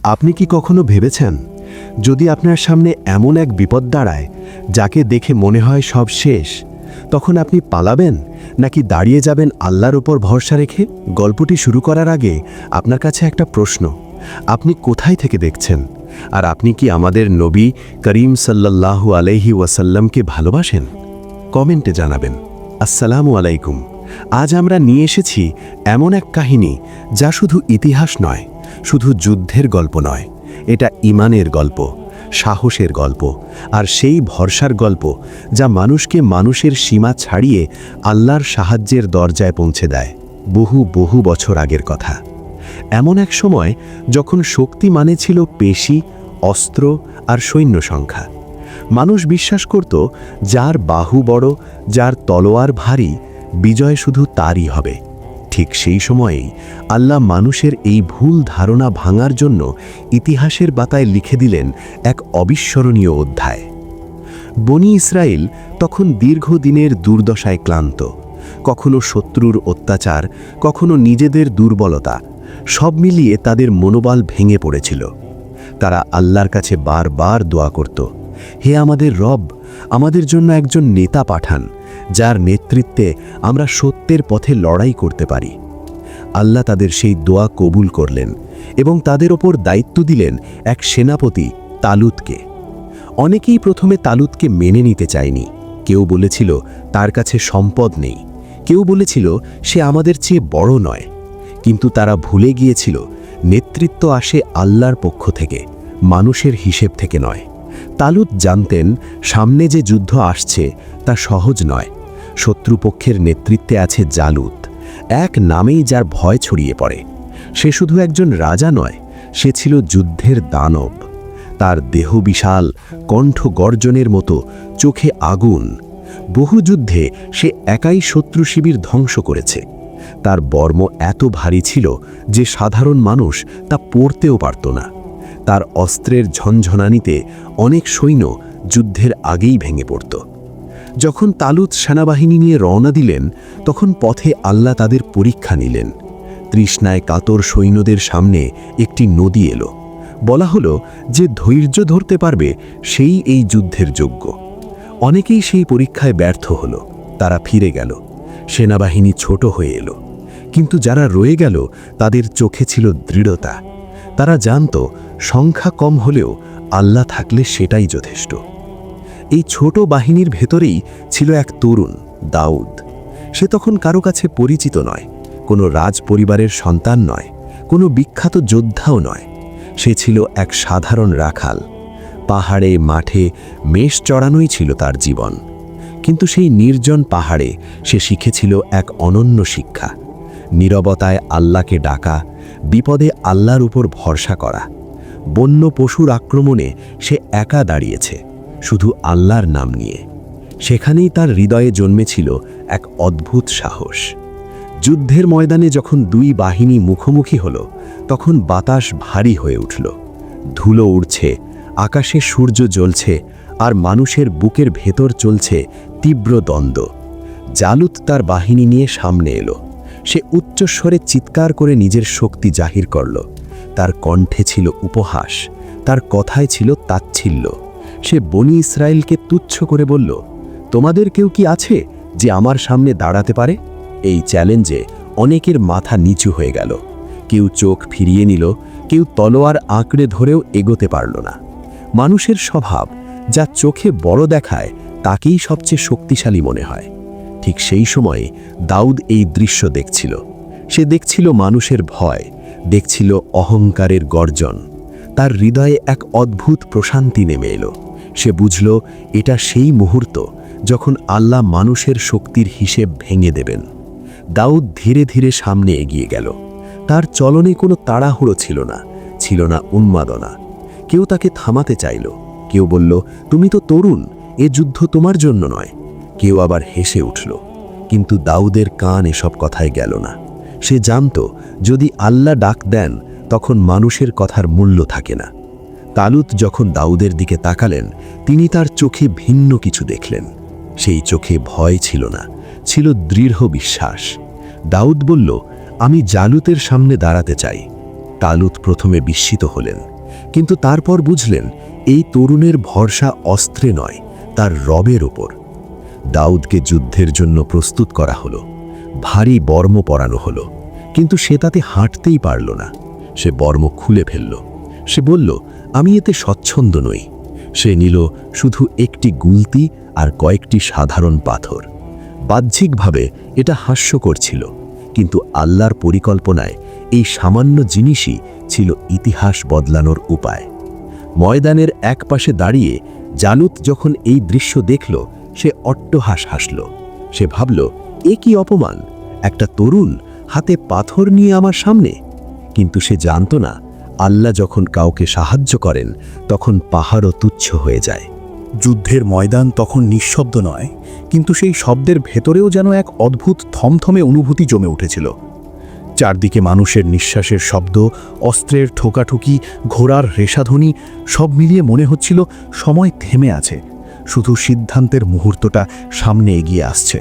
আপনি কি কখনো ভেবেছেন, যদি আপনার সামনে এমন এক বিপদ দাঁড়ায় যাকে দেখে মনে হয় সব শেষ, তখন আপনি পালাবেন নাকি দাঁড়িয়ে যাবেন আল্লাহর উপর ভরসা রেখে? গল্পটি শুরু করার আগে আপনার কাছে একটা প্রশ্ন, আপনি কোথায় থেকে দেখছেন? আর আপনি কি আমাদের নবী করিম সাল্লাল্লাহু আলাইহি ওয়াসাল্লামকে ভালোবাসেন? কমেন্টে জানাবেন। আসসালামু আলাইকুম। আজ আমরা নিয়ে এসেছি এমন এক কাহিনী যা শুধু ইতিহাস নয়, শুধু যুদ্ধের গল্প নয়, এটা ঈমানের গল্প, সাহসের গল্প, আর সেই ভরসার গল্প যা মানুষকে মানুষের সীমা ছাড়িয়ে আল্লাহর সাহায্যের দরজায় পৌঁছে দেয়। বহু বহু বছর আগের কথা। এমন এক সময় যখন শক্তি মানে ছিল পেশি, অস্ত্র আর সৈন্য সংখ্যা। মানুষ বিশ্বাস করত, যার বাহু বড়, যার তলোয়ার ভারী, বিজয় শুধু তারই হবে। ঠিক সেই সময়েই আল্লাহ মানুষের এই ভুল ধারণা ভাঙার জন্য ইতিহাসের পাতায় লিখে দিলেন এক অবিস্মরণীয় অধ্যায়। বনি ইসরায়েল তখন দীর্ঘদিনের দুর্দশায় ক্লান্ত, কখনো শত্রুর অত্যাচার, কখনো নিজেদের দুর্বলতা, সব মিলিয়ে তাদের মনোবল ভেঙে পড়েছিল। তারা আল্লাহর কাছে বারবার দোয়া করত, হে আমাদের রব, আমাদের জন্য একজন নেতা পাঠান, যার নেতৃত্বে আমরা সত্যের পথে লড়াই করতে পারি। আল্লাহ তাদের সেই দোয়া কবুল করলেন এবং তাদের ওপর দায়িত্ব দিলেন এক সেনাপতি তালুতকে। অনেকেই প্রথমে তালুতকে মেনে নিতে চায়নি। কেউ বলেছিল তার কাছে সম্পদ নেই, কেউ বলেছিল সে আমাদের চেয়ে বড় নয়। কিন্তু তারা ভুলে গিয়েছিল, নেতৃত্ব আসে আল্লাহর পক্ষ থেকে, মানুষের হিসেব থেকে নয়। তালুত জানতেন সামনে যে যুদ্ধ আসছে তা সহজ নয়। শত্রুপক্ষের নেতৃত্বে আছে জালুত, এক নামেই যার ভয় ছড়িয়ে পড়ে। সে শুধু একজন রাজা নয়, সে ছিল যুদ্ধের দানব। তার দেহ বিশাল, কণ্ঠ গর্জনের মতো, চোখে আগুন। বহু যুদ্ধে সে একাই শত্রু শিবির ধ্বংস করেছে। তার বর্ম এত ভারী ছিল যে সাধারণ মানুষ তা পড়তেও পারত না। তার অস্ত্রের ঝনঝনানিতে অনেক সৈন্য যুদ্ধের আগেই ভেঙে পড়ত। যখন তালুত সেনাবাহিনী নিয়ে রওনা দিলেন, তখন পথে আল্লাহ তাদের পরীক্ষা নিলেন। তৃষ্ণায় কাতর সৈন্যদের সামনে একটি নদী এলো। বলা হলো, যে ধৈর্য ধরতে পারবে সেই এই যুদ্ধের যোগ্য। অনেকেই সেই পরীক্ষায় ব্যর্থ হলো, তারা ফিরে গেল। সেনাবাহিনী ছোট হয়ে এলো, কিন্তু যারা রয়ে গেল তাদের চোখে ছিল দৃঢ়তা। তারা জানত, সংখ্যা কম হলেও আল্লাহ থাকলে সেটাই যথেষ্ট। এই ছোট বাহিনীর ভেতরেই ছিল এক তরুণ, দাউদ। সে তখন কারো কাছে পরিচিত নয়, কোনো রাজ পরিবারের সন্তান নয়, কোনো বিখ্যাত যোদ্ধাও নয়। সে ছিল এক সাধারণ রাখাল। পাহাড়ে মাঠে মেষ চড়ানোই ছিল তার জীবন। কিন্তু সেই নির্জন পাহাড়ে সে শিখেছিল এক অনন্য শিক্ষা, নীরবতায় আল্লাহকে ডাকা, বিপদে আল্লাহর উপর ভরসা করা। বন্য পশুর আক্রমণে সে একা দাঁড়িয়েছে, শুধু আল্লাহর নাম নিয়ে। সেখানেই তার হৃদয়ে জন্মেছিল এক অদ্ভুত সাহস। যুদ্ধের ময়দানে যখন দুই বাহিনী মুখোমুখি হলো, তখন বাতাস ভারী হয়ে উঠল। ধুলো উড়ছে, আকাশে সূর্য জ্বলছে, আর মানুষের বুকের ভেতর চলছে তীব্র দ্বন্দ্ব। জালুত তার বাহিনী নিয়ে সামনে এলো। সে উচ্চস্বরে চিৎকার করে নিজের শক্তি জাহির করল। তার কণ্ঠে ছিল উপহাস, তার কথায় ছিল তাচ্ছিল্য। সে বনি ইসরায়েলকে তুচ্ছ করে বলল, তোমাদের কেউ কি আছে যে আমার সামনে দাঁড়াতে পারে? এই চ্যালেঞ্জে অনেকের মাথা নিচু হয়ে গেল। কেউ চোখ ফিরিয়ে নিল, কেউ তলোয়ার আঁকড়ে ধরেও এগোতে পারল না। মানুষের স্বভাব, যা চোখে বড় দেখায় তাকেই সবচেয়ে শক্তিশালী মনে হয়। ঠিক সেই সময়ে দাউদ এই দৃশ্য দেখছিল। সে দেখছিল মানুষের ভয়, দেখছিল অহংকারের গর্জন। তার হৃদয়ে এক অদ্ভুত প্রশান্তি নেমে এলো। সে বুঝল, এটা সেই মুহূর্ত যখন আল্লাহ মানুষের শক্তির হিসেব ভেঙে দেবেন। দাউদ ধীরে ধীরে সামনে এগিয়ে গেল। তার চলনে কোনো তাড়াহুড়ো ছিল না, ছিল না উন্মাদনা। কেউ তাকে থামাতে চাইল, কেউ বলল, তুমি তো তরুণ, এ যুদ্ধ তোমার জন্য নয়। কেউ আবার হেসে উঠল, কিন্তু দাউদের কান এসব কথায় গেল না। সে জানত, যদি আল্লাহ ডাক দেন তখন মানুষের কথার মূল্য থাকে না। তালুত যখন দাউদের দিকে তাকালেন, তিনি তার চোখে ভিন্ন কিছু দেখলেন। সেই চোখে ভয় ছিল না, ছিল দৃঢ় বিশ্বাস। দাউদ বলল, আমি জালুতের সামনে দাঁড়াতে চাই। তালুত প্রথমে বিস্মিত হলেন, কিন্তু তারপর বুঝলেন এই তরুণের ভরসা অস্ত্রে নয়, তার রবের ওপর। দাউদকে যুদ্ধের জন্য প্রস্তুত করা হলো, ভারী বর্ম পরানো হলো, কিন্তু সে তাতে হাঁটতেই পারল না। সে বর্ম খুলে ফেলল। সে বলল, আমি এতে স্বচ্ছন্দ নই। সে নিল শুধু একটি গুলতি আর কয়েকটি সাধারণ পাথর। বাহ্যিকভাবে এটা হাস্যকর ছিল, কিন্তু আল্লাহর পরিকল্পনায় এই সামান্য জিনিসই ছিল ইতিহাস বদলানোর উপায়। ময়দানের এক পাশে দাঁড়িয়ে জালুত যখন এই দৃশ্য দেখল, সে অট্টহাস হাসল। সে ভাবল, এ কি অপমান! একটা তরুণ হাতে পাথর নিয়ে আমার সামনে। কিন্তু সে জানত না, আল্লাহ যখন কাউকে সাহায্য করেন তখন পাহাড়ও তুচ্ছ হয়ে যায়। যুদ্ধের ময়দান তখন নিঃশব্দ নয়, কিন্তু সেই শব্দের ভেতরেও যেন এক অদ্ভুত থমথমে অনুভূতি জমে উঠেছিল। চারদিকে মানুষের নিঃশ্বাসের শব্দ, অস্ত্রের ঠোকাঠুকি, ঘোড়ার রেশাধ্বনি, সব মিলিয়ে মনে হচ্ছিল সময় থেমে আছে, শুধু সিদ্ধান্তের মুহূর্তটা সামনে এগিয়ে আসছে।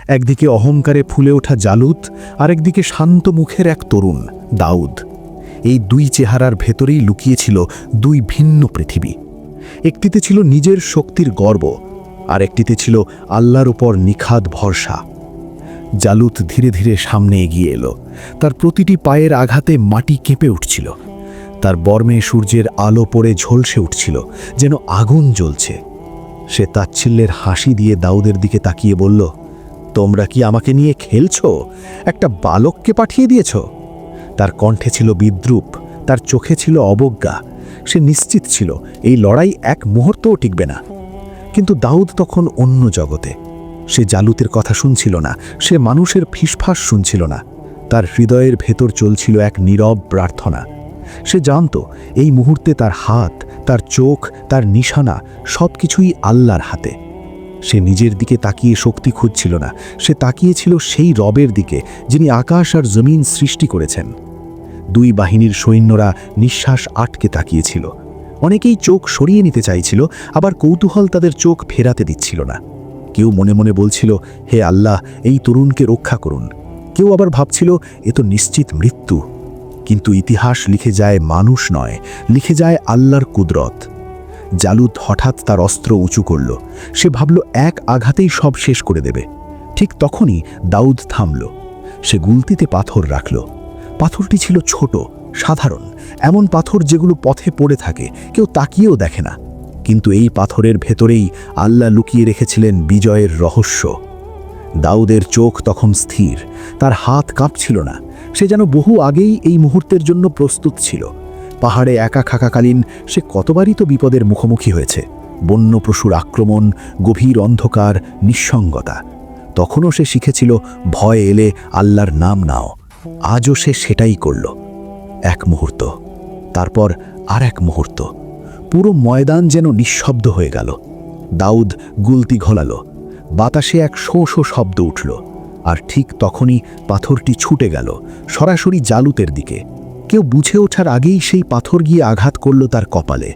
একদিকে অহংকারে ফুলে ওঠা জালুত, আরেকদিকে শান্ত মুখের এক তরুণ, দাউদ। এই দুই চেহারার ভেতরেই লুকিয়েছিল দুই ভিন্ন পৃথিবী। একটিতে ছিল নিজের শক্তির গর্ব, আর একটিতে ছিল আল্লাহর উপর নিখাদ ভরসা। জালুত ধীরে ধীরে সামনে এগিয়ে এলো। তার প্রতিটি পায়ের আঘাতে মাটি কেঁপে উঠছিল। তার বর্মে সূর্যের আলো পড়ে ঝলসে উঠছিল, যেন আগুন জ্বলছে। সে তাচ্ছিল্যের হাসি দিয়ে দাউদের দিকে তাকিয়ে বলল, তোমরা কি আমাকে নিয়ে খেলছো? একটা বালককে পাঠিয়ে দিয়েছ? তার কণ্ঠে ছিল বিদ্রূপ, তার চোখে ছিল অবজ্ঞা। সে নিশ্চিত ছিল এই লড়াই এক মুহূর্তও টিকবে না। কিন্তু দাউদ তখন অন্য জগতে। সে জালুতের কথা শুনছিল না, সে মানুষের ফিসফাস শুনছিল না। তার হৃদয়ের ভেতর চলছিল এক নীরব প্রার্থনা। সে জানত এই মুহূর্তে তার হাত, তার চোখ, তার নিশানা সব কিছুই আল্লাহর হাতে। সে নিজের দিকে তাকিয়ে শক্তি খুঁজছিল না, সে তাকিয়েছিল সেই রবের দিকে যিনি আকাশ আর জমিন সৃষ্টি করেছেন। দুই বাহিনীর সৈন্যরা নিঃশ্বাস আটকে তাকিয়েছিল। অনেকেই চোখ সরিয়ে নিতে চাইছিল, আবার কৌতূহল তাদের চোখ ফেরাতে দিচ্ছিল না। কেউ মনে মনে বলছিল, হে আল্লাহ, এই তরুণকে রক্ষা করুন। কেউ আবার ভাবছিল, এ তো নিশ্চিত মৃত্যু। কিন্তু ইতিহাস লিখে যায় মানুষ নয়, লিখে যায় আল্লাহর কুদরত। জালুত হঠাৎ তার অস্ত্র উঁচু করল। সে ভাবল এক আঘাতেই সব শেষ করে দেবে। ঠিক তখনই দাউদ থামল। সে গুলতিতে পাথর রাখল। পাথরটি ছিল ছোট, সাধারণ, এমন পাথর যেগুলো পথে পড়ে থাকে, কেউ তাকিয়েও দেখে না। কিন্তু এই পাথরের ভেতরেই আল্লাহ লুকিয়ে রেখেছিলেন বিজয়ের রহস্য। দাউদের চোখ তখন স্থির, তার হাত কাঁপছিল না। সে যেন বহু আগেই এই মুহূর্তের জন্য প্রস্তুত ছিল। পাহাড়ে একা থাকাকালীন সে কতবারই তো বিপদের মুখোমুখি হয়েছে, বন্য পশুর আক্রমণ, গভীর অন্ধকার, নিঃসঙ্গতা। তখনও সে শিখেছিল, ভয় এলে আল্লাহর নাম নাও। আজও সে সেটাই করল। এক মুহূর্ত, তারপর আর এক মুহূর্ত। পুরো ময়দান যেন নিঃশব্দ হয়ে গেল। দাউদ গুলতি ঘোলালো। বাতাসে এক শো শো শব্দ উঠল, আর ঠিক তখনই পাথরটি ছুটে গেল সরাসরি জালুতের দিকে। কেউ বুঝে ওঠার আগেই সেই পাথর গিয়ে আঘাত করল তার কপালে।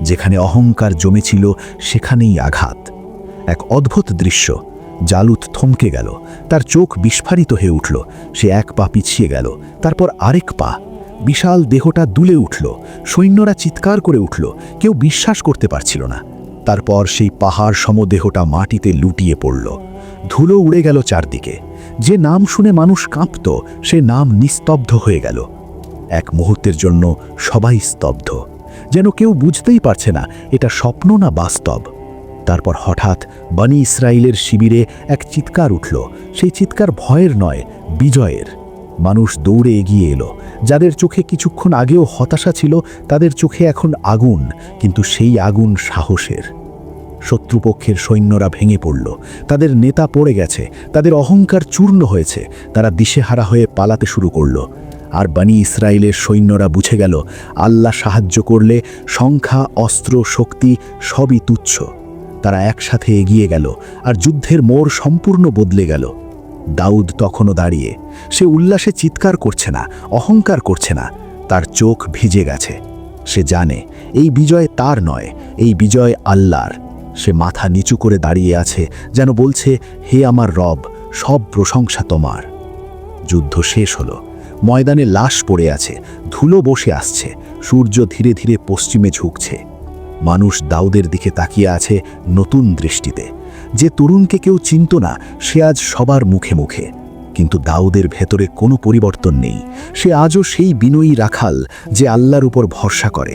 যেখানে অহংকার জমেছিল সেখানেই আঘাত। এক অদ্ভুত দৃশ্য। জালুত থমকে গেল, তার চোখ বিস্ফারিত হয়ে উঠল। সে এক পা পিছিয়ে গেল, তারপর আরেক পা। বিশাল দেহটা দুলে উঠল। সৈন্যরা চিৎকার করে উঠল, কেউ বিশ্বাস করতে পারছিল না। তারপর সেই পাহাড় সমদেহটা মাটিতে লুটিয়ে পড়ল। ধুলো উড়ে গেল চারদিকে। যে নাম শুনে মানুষ কাঁপত, সে নাম নিস্তব্ধ হয়ে গেল। এক মুহূর্তের জন্য সবাই স্তব্ধ, যেন কেউ বুঝতেই পারছে না এটা স্বপ্ন না বাস্তব। তারপর হঠাৎ বনি ইসরায়েলের শিবিরে এক চিৎকার উঠল। সেই চিৎকার ভয়ের নয়, বিজয়ের। মানুষ দৌড়ে এগিয়ে এলো। যাদের চোখে কিছুক্ষণ আগেও হতাশা ছিল, তাদের চোখে এখন আগুন, কিন্তু সেই আগুন সাহসের। শত্রুপক্ষের সৈন্যরা ভেঙে পড়ল। তাদের নেতা পড়ে গেছে, তাদের অহংকার চূর্ণ হয়েছে। তারা দিশেহারা হয়ে পালাতে শুরু করল। আর বনি ইসরায়েলের সৈন্যরা বুঝে গেল, আল্লাহ সাহায্য করলে সংখ্যা, অস্ত্র, শক্তি সবই তুচ্ছ। তারা একসাথে এগিয়ে গেল, আর যুদ্ধের মোড় সম্পূর্ণ বদলে গেল। দাউদ তখনও দাঁড়িয়ে। সে উল্লাসে চিৎকার করছে না, অহংকার করছে না। তার চোখ ভিজে গেছে। সে জানে এই বিজয় তার নয়, এই বিজয় আল্লাহর। সে মাথা নিচু করে দাঁড়িয়ে আছে, যেন বলছে, হে আমার রব, সব প্রশংসা তোমার। যুদ্ধ শেষ হলো। ময়দানে লাশ পড়ে আছে, ধুলো বসে আসছে। সূর্য ধীরে ধীরে পশ্চিমে ঝুঁকছে। মানুষ দাউদের দিকে তাকিয়ে আছে নতুন দৃষ্টিতে। যে তরুণকে কেউ চিনত না, সে আজ সবার মুখে মুখে। কিন্তু দাউদের ভেতরে কোনো পরিবর্তন নেই। সে আজও সেই বিনয়ী রাখাল যে আল্লাহর উপর ভরসা করে।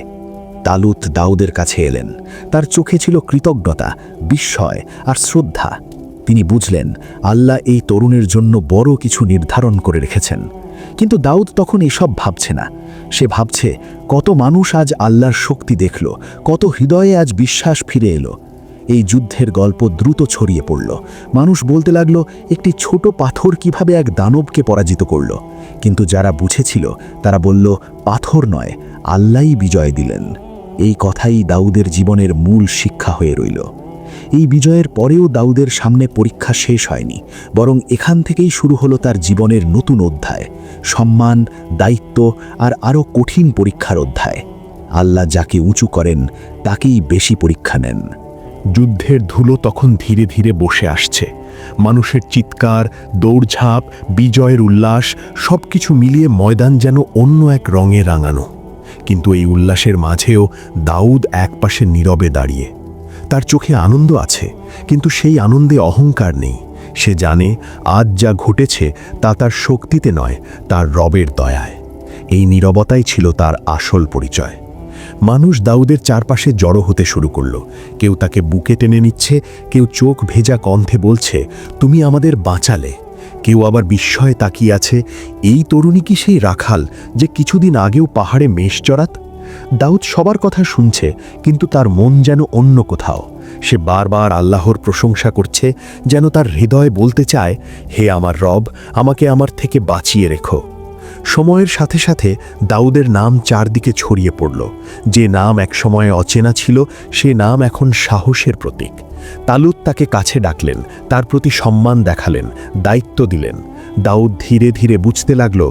তালুত দাউদের কাছে এলেন। তার চোখে ছিল কৃতজ্ঞতা, বিস্ময় আর শ্রদ্ধা। তিনি বুঝলেন আল্লাহ এই তরুণের জন্য বড় কিছু নির্ধারণ করে রেখেছেন। কিন্তু দাউদ তখন এসব ভাবছে না। সে ভাবছে কত মানুষ আজ আল্লাহর শক্তি দেখল, কত হৃদয়ে আজ বিশ্বাস ফিরে এলো। এই যুদ্ধের গল্প দ্রুত ছড়িয়ে পড়ল। মানুষ বলতে লাগলো একটি ছোট পাথর কিভাবে এক দানবকে পরাজিত করল। কিন্তু যারা বুঝেছিল তারা বলল, পাথর নয়, আল্লাহই বিজয় দিলেন। এই কথাই দাউদের জীবনের মূল শিক্ষা হয়ে রইল। এই বিজয়ের পরেও দাউদের সামনে পরীক্ষা শেষ হয়নি, বরং এখান থেকেই শুরু হলো তার জীবনের নতুন অধ্যায়, সম্মান, দায়িত্ব আর আরও কঠিন পরীক্ষার অধ্যায়। আল্লাহ যাকে উঁচু করেন তাকেই বেশি পরীক্ষা নেন। যুদ্ধের ধুলো তখন ধীরে ধীরে বসে আসছে। মানুষের চিৎকার, দৌড়ঝাঁপ, বিজয়ের উল্লাস সবকিছু মিলিয়ে ময়দান যেন অন্য এক রঙে রাঙানো। কিন্তু এই উল্লাসের মাঝেও দাউদ একপাশে নীরবে দাঁড়িয়ে। তার চোখে আনন্দ আছে, কিন্তু সেই আনন্দে অহংকার নেই। সে জানে আজ যা ঘটেছে তা তার শক্তিতে নয়, তার রবের দয়ায়। এই নীরবতাই ছিল তার আসল পরিচয়। মানুষ দাউদের চারপাশে জড়ো হতে শুরু করল। কেউ তাকে বুকে টেনে নিচ্ছে, কেউ চোখ ভেজা কণ্ঠে বলছে, তুমি আমাদের বাঁচালে। কেউ আবার বিস্ময়ে তাকিয়ে আছে, এই তরুণী কি সেই রাখাল যে কিছুদিন আগেও পাহাড়ে মেষ চড়াত? দাউদ সবার কথা শুনছে, কিন্তু তার মন যেন অন্য কোথাও। সে বারবার আল্লাহর প্রশংসা করছে, যেন তার হৃদয় বলতে চায়, হে আমার রব, আমাকে আমার থেকে বাঁচিয়ে রেখো। সময়ের সাথে সাথে দাউদের নাম চারদিকে ছড়িয়ে পড়ল। যে নাম একসময় অচেনা ছিল, সে নাম এখন সাহসের প্রতীক। তালুত তাকে কাছে ডাকলেন, তার প্রতি সম্মান দেখালেন, দায়িত্ব দিলেন। দাউদ ধীরে ধীরে বুঝতে লাগল,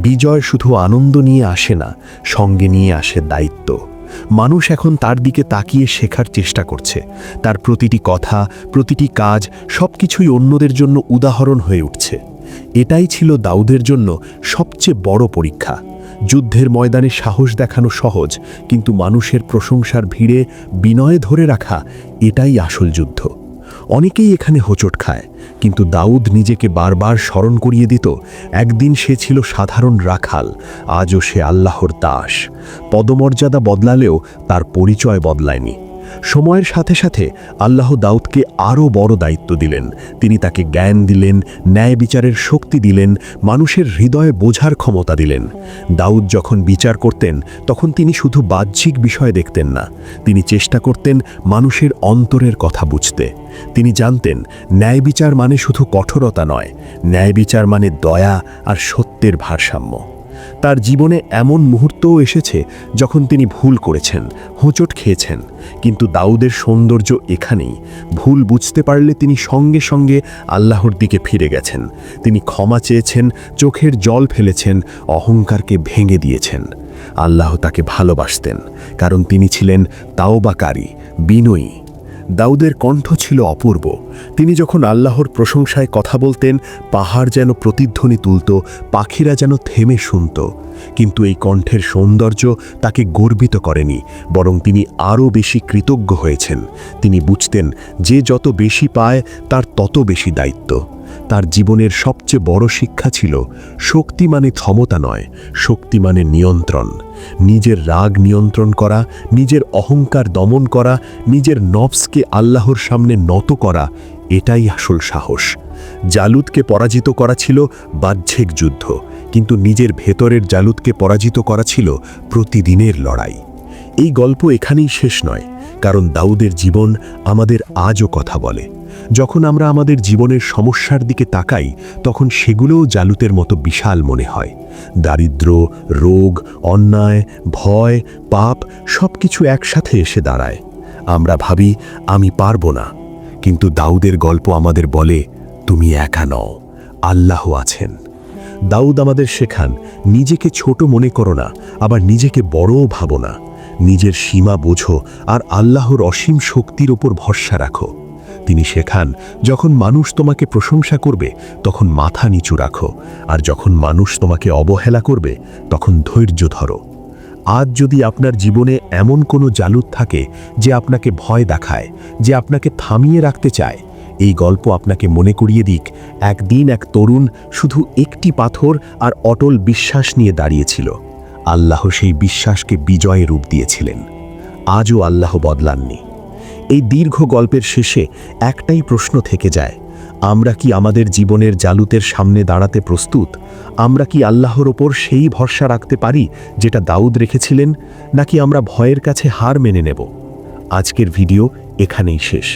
বিজয় শুধু আনন্দ নিয়ে আসে না, সঙ্গে নিয়ে আসে দায়িত্ব। মানুষ এখন তার দিকে তাকিয়ে শেখার চেষ্টা করছে। তার প্রতিটি কথা, প্রতিটি কাজ সবকিছুই অন্যদের জন্য উদাহরণ হয়ে উঠছে। এটাই ছিল দাউদের জন্য সবচেয়ে বড় পরীক্ষা। যুদ্ধের ময়দানে সাহস দেখানো সহজ, কিন্তু মানুষের প্রশংসার ভিড়ে বিনয় ধরে রাখা, এটাই আসল যুদ্ধ। অনেকেই এখানে হোঁচট খায়, কিন্তু দাউদ নিজেকে বারবার স্মরণ করিয়ে দিত, একদিন সে ছিল সাধারণ রাখাল, আজও সে আল্লাহর দাস। পদমর্যাদা বদলালেও তার পরিচয় বদলায়নি। সময়ের সাথে সাথে আল্লাহ দাউদকে আরও বড় দায়িত্ব দিলেন। তিনি তাকে জ্ঞান দিলেন, ন্যায় বিচারের শক্তি দিলেন, মানুষের হৃদয়ে বোঝার ক্ষমতা দিলেন। দাউদ যখন বিচার করতেন, তখন তিনি শুধু বাহ্যিক বিষয় দেখতেন না, তিনি চেষ্টা করতেন মানুষের অন্তরের কথা বুঝতে। তিনি জানতেন ন্যায় বিচার মানে শুধু কঠোরতা নয়, ন্যায় বিচার মানে দয়া আর সত্যের ভারসাম্য। তার জীবনে এমন মুহূর্তও এসেছে যখন তিনি ভুল করেছেন, হোঁচট খেয়েছেন, কিন্তু দাউদের সৌন্দর্য এখানেই। ভুল বুঝতে পারলে তিনি সঙ্গে সঙ্গে আল্লাহর দিকে ফিরে গেছেন। তিনি ক্ষমা চেয়েছেন, চোখের জল ফেলেছেন, অহংকারকে ভেঙে দিয়েছেন। আল্লাহ তাকে ভালোবাসতেন, কারণ তিনি ছিলেন তাওবাকারী, বিনয়ী। দাউদের কণ্ঠ ছিল অপূর্ব। তিনি যখন আল্লাহর প্রশংসায় কথা বলতেন, পাহাড় যেন প্রতিধ্বনি তুলত, পাখিরা যেন থেমে শুনত। কিন্তু এই কণ্ঠের সৌন্দর্য তাকে গর্বিত করেনি, বরং তিনি আরও বেশি কৃতজ্ঞ হয়েছেন। তিনি বুঝতেন যে যত বেশি পায় তার তত বেশি দায়িত্ব। তার জীবনের সবচেয়ে বড় শিক্ষা ছিল, শক্তি মানে ক্ষমতা নয়, শক্তি মানে নিয়ন্ত্রণ। নিজের রাগ নিয়ন্ত্রণ করা, নিজের অহংকার দমন করা, নিজের নফসকে আল্লাহর সামনে নত করা, এটাই আসল সাহস। জালুতকে পরাজিত করা ছিল বাহ্যিক যুদ্ধ, কিন্তু নিজের ভেতরের জালুতকে পরাজিত করা ছিল প্রতিদিনের লড়াই। এই গল্প এখানেই শেষ নয়, কারণ দাউদের জীবন আমাদের আজও কথা বলে। যখন আমরা আমাদের জীবনের সমস্যার দিকে তাকাই, তখন সেগুলোও জালুতের মতো বিশাল মনে হয়। দারিদ্র্য, রোগ, অন্যায়, ভয়, পাপ সবকিছু একসাথে এসে দাঁড়ায়। আমরা ভাবি আমি পারবো না, কিন্তু দাউদের গল্প আমাদের বলে তুমি একা নও, আল্লাহ আছেন। দাউদ আমাদের শেখান, নিজেকে ছোট মনে করো না, আবার নিজেকে বড়ও ভাবো না। নিজের সীমা বোঝো আর আল্লাহর অসীম শক্তির ওপর ভরসা রাখো। তিনি শেখান, যখন মানুষ তোমাকে প্রশংসা করবে তখন মাথা নিচু রাখো, আর যখন মানুষ তোমাকে অবহেলা করবে তখন ধৈর্য ধরো। আজ যদি আপনার জীবনে এমন কোনো জালুদ থাকে যে আপনাকে ভয় দেখায়, যে আপনাকে থামিয়ে রাখতে চায়, এই গল্প আপনাকে মনে করিয়ে দিক একদিন এক তরুণ শুধু একটি পাথর আর অটল বিশ্বাস নিয়ে দাঁড়িয়েছিল। আল্লাহ সেই বিশ্বাসকে বিজয়ে রূপ দিয়েছিলেন। আজও আল্লাহ বদলাননি। এই দীর্ঘ গল্পের শেষে একটাই প্রশ্ন থেকে যায়, আমরা কি আমাদের জীবনের জালুতের সামনে দাঁড়াতে প্রস্তুত? আমরা কি আল্লাহর ওপর সেই ভরসা রাখতে পারি যেটা দাউদ রেখেছিলেন, নাকি আমরা ভয়ের কাছে হার মেনে নেব? আজকের ভিডিও এখানেই শেষ।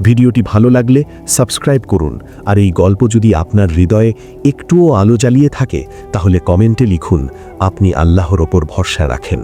ভিডিওটি ভালো লাগলে সাবস্ক্রাইব করুন, আর এই গল্প যদি আপনার হৃদয়ে একটুও আলো জ্বালিয়ে থাকে তাহলে কমেন্টে লিখুন আপনি আল্লাহর ওপর ভরসা রাখেন।